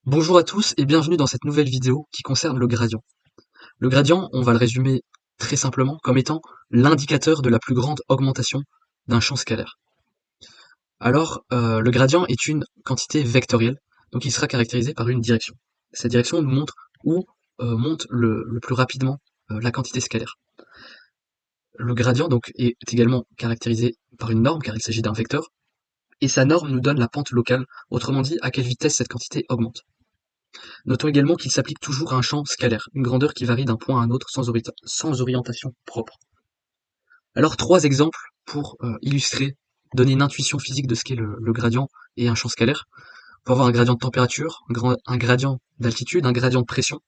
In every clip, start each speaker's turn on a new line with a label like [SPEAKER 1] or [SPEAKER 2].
[SPEAKER 1] Bonjour à tous et bienvenue dans cette nouvelle vidéo qui concerne le gradient. Le gradient, on va le résumer très simplement comme étant l'indicateur de la plus grande augmentation d'un champ scalaire. Alors, le gradient est une quantité vectorielle, donc il sera caractérisé par une direction. Cette direction nous montre où monte le plus rapidement la quantité scalaire. Le gradient donc est également caractérisé par une norme car il s'agit d'un vecteur, et sa norme nous donne la pente locale, autrement dit à quelle vitesse cette quantité augmente. Notons également qu'il s'applique toujours à un champ scalaire, une grandeur qui varie d'un point à un autre sans orientation propre. Alors trois exemples pour illustrer, donner une intuition physique de ce qu'est le gradient et un champ scalaire. On peut avoir un gradient de température, un gradient d'altitude, un gradient de pression.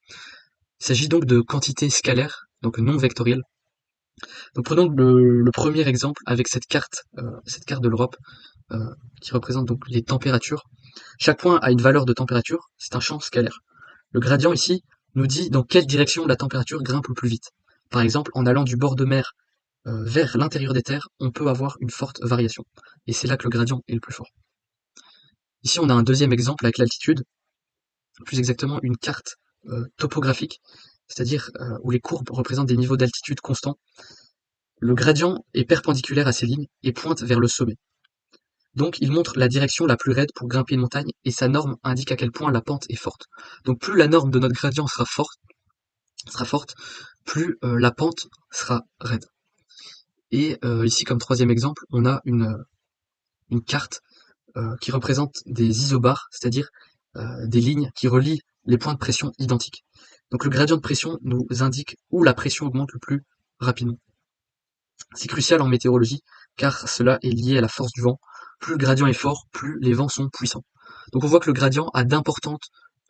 [SPEAKER 1] Il s'agit donc de quantités scalaires, donc non vectorielles. Donc prenons le premier exemple avec cette carte de l'Europe, euh, qui représente donc les températures. Chaque point a une valeur de température, c'est un champ scalaire. Le gradient ici nous dit dans quelle direction la température grimpe le plus vite. Par exemple, en allant du bord de mer vers l'intérieur des terres, on peut avoir une forte variation. Et c'est là que le gradient est le plus fort. Ici, on a un deuxième exemple avec l'altitude, plus exactement une carte topographique, c'est-à-dire où les courbes représentent des niveaux d'altitude constants. Le gradient est perpendiculaire à ces lignes et pointe vers le sommet. Donc il montre la direction la plus raide pour grimper une montagne et sa norme indique à quel point la pente est forte. Donc plus la norme de notre gradient sera forte, plus la pente sera raide. Et ici, comme troisième exemple, on a une carte qui représente des isobars, c'est-à-dire des lignes qui relient les points de pression identiques. Donc le gradient de pression nous indique où la pression augmente le plus rapidement. C'est crucial en météorologie, car cela est lié à la force du vent. Plus le gradient est fort, plus les vents sont puissants. Donc on voit que le gradient a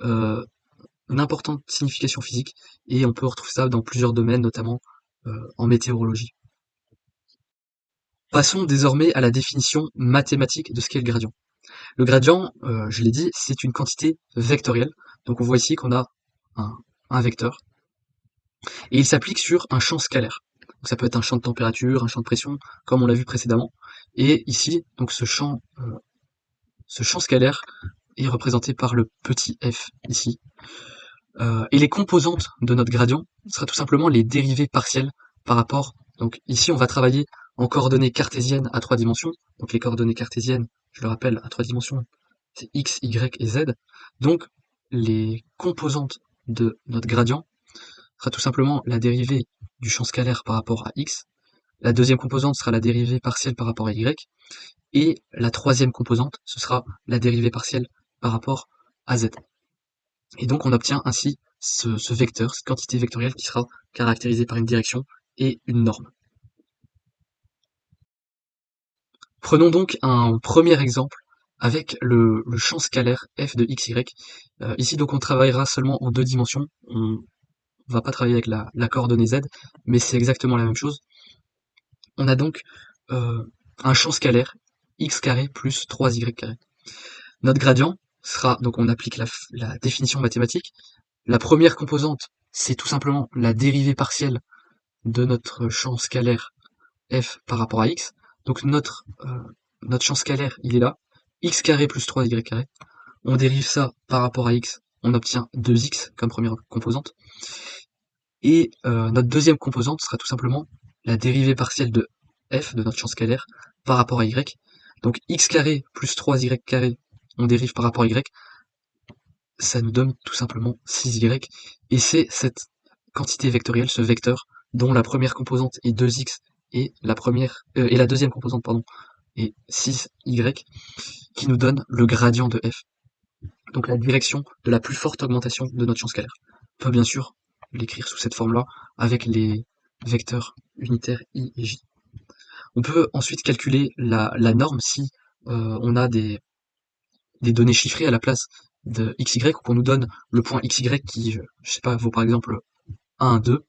[SPEAKER 1] euh, une importante signification physique, et on peut retrouver ça dans plusieurs domaines, notamment en météorologie. Passons désormais à la définition mathématique de ce qu'est le gradient. Le gradient, je l'ai dit, c'est une quantité vectorielle. Donc on voit ici qu'on a un, un vecteur, et il s'applique sur un champ scalaire. Donc ça peut être un champ de température, un champ de pression, comme on l'a vu précédemment. Et ici, donc ce champ scalaire est représenté par le petit f ici. Et les composantes de notre gradient seraient tout simplement les dérivées partielles par rapport. Donc ici, on va travailler en coordonnées cartésiennes à 3 dimensions. Donc les coordonnées cartésiennes, je le rappelle, à 3 dimensions, c'est x, y et z. Donc les composantes de notre gradient sera tout simplement la dérivée du champ scalaire par rapport à x. La deuxième composante sera la dérivée partielle par rapport à y. Et la troisième composante, ce sera la dérivée partielle par rapport à z. Et donc on obtient ainsi ce vecteur, cette quantité vectorielle qui sera caractérisée par une direction et une norme. Prenons donc un premier exemple avec le champ scalaire f de x, y. Ici donc on travaillera seulement en 2 dimensions, on va pas travailler avec la coordonnée z, mais c'est exactement la même chose. On a donc euh, un champ scalaire x carré plus 3y carré. Notre gradient sera, donc on applique la définition mathématique. La première composante, c'est tout simplement la dérivée partielle de notre champ scalaire f par rapport à x. Donc notre champ scalaire, il est là, x carré plus 3y carré. On dérive ça par rapport à x, on obtient 2x comme première composante. Et notre deuxième composante sera tout simplement la dérivée partielle de f, de notre champ scalaire, par rapport à y. Donc x carré plus 3y carré, on dérive par rapport à y, ça nous donne tout simplement 6y, et c'est cette quantité vectorielle, ce vecteur, dont la première composante est 2x et la deuxième composante pardon est 6y, qui nous donne le gradient de f, donc la direction de la plus forte augmentation de notre champ scalaire. On peut bien sûr l'écrire sous cette forme-là avec les vecteurs unitaires i et j. On peut ensuite calculer la norme si on a des données chiffrées à la place de xy, ou qu'on nous donne le point xy qui, je sais pas, vaut par exemple 1, 2.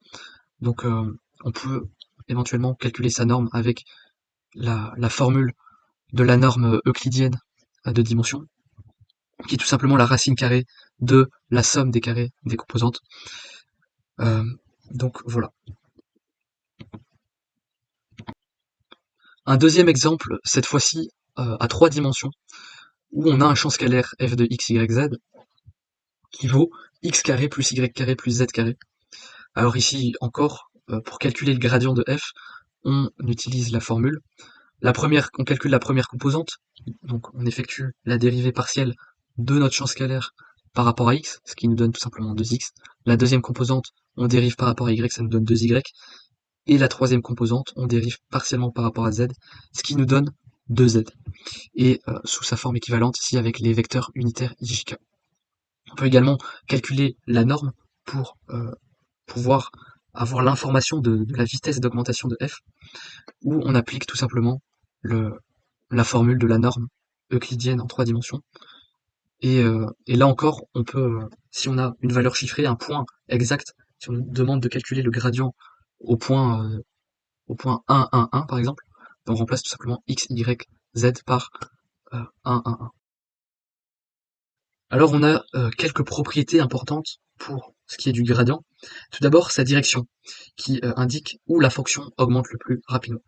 [SPEAKER 1] Donc on peut éventuellement calculer sa norme avec la formule de la norme euclidienne à 2 dimensions, qui est tout simplement la racine carrée de la somme des carrés des composantes. Euh, donc voilà. Un deuxième exemple, cette fois-ci à 3 dimensions, où on a un champ scalaire f de x, y, z, qui vaut x carré plus y carré plus z carré. Alors ici encore, pour calculer le gradient de f, on utilise la formule. On calcule la première composante, donc on effectue la dérivée partielle de notre champ scalaire par rapport à x, ce qui nous donne tout simplement 2x. La deuxième composante, on dérive par rapport à y, ça nous donne 2y. Et la troisième composante, on dérive partiellement par rapport à z, ce qui nous donne 2z. Et sous sa forme équivalente ici avec les vecteurs unitaires IJK. On peut également calculer la norme pour pouvoir avoir l'information de la vitesse d'augmentation de f, où on applique tout simplement la formule de la norme euclidienne en 3 dimensions. Et là encore, on peut, si on a une valeur chiffrée, un point exact, si on nous demande de calculer le gradient au point 1, 1, 1 par exemple, on remplace tout simplement x, y, z par 1, 1, 1. Alors on a quelques propriétés importantes pour ce qui est du gradient. Tout d'abord, sa direction, qui indique où la fonction augmente le plus rapidement.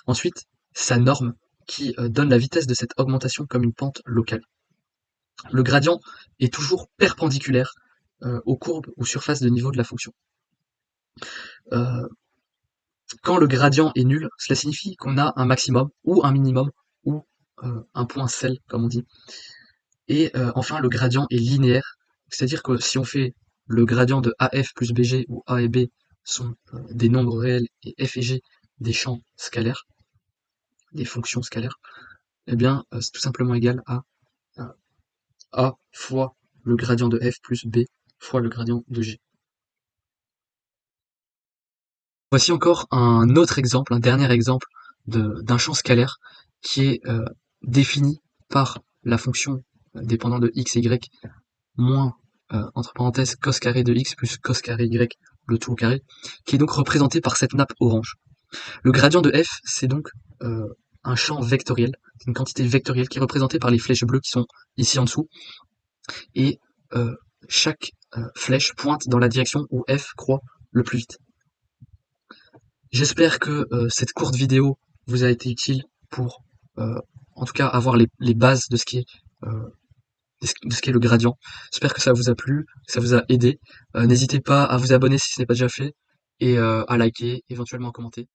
[SPEAKER 1] Ensuite, sa norme, qui donne la vitesse de cette augmentation comme une pente locale. Le gradient est toujours perpendiculaire aux courbes ou surfaces de niveau de la fonction. Quand le gradient est nul, cela signifie qu'on a un maximum ou un minimum ou un point sel, comme on dit. Et enfin, le gradient est linéaire, c'est-à-dire que si on fait le gradient de AF plus BG, où A et B sont des nombres réels et F et G des champs scalaires, des fonctions scalaires, eh bien c'est tout simplement égal à A fois le gradient de F plus B fois le gradient de G. Voici encore un autre exemple, un dernier exemple d'un champ scalaire qui est défini par la fonction dépendant de x et y moins, entre parenthèses, cos carré de x plus cos carré y, le tout au carré, qui est donc représenté par cette nappe orange. Le gradient de f, c'est donc un champ vectoriel, une quantité vectorielle qui est représentée par les flèches bleues qui sont ici en dessous, et chaque flèche pointe dans la direction où f croît le plus vite. J'espère que cette courte vidéo vous a été utile pour, en tout cas, avoir les bases de ce qui est le gradient. J'espère que ça vous a plu, que ça vous a aidé. N'hésitez pas à vous abonner si ce n'est pas déjà fait, et à liker, éventuellement à commenter.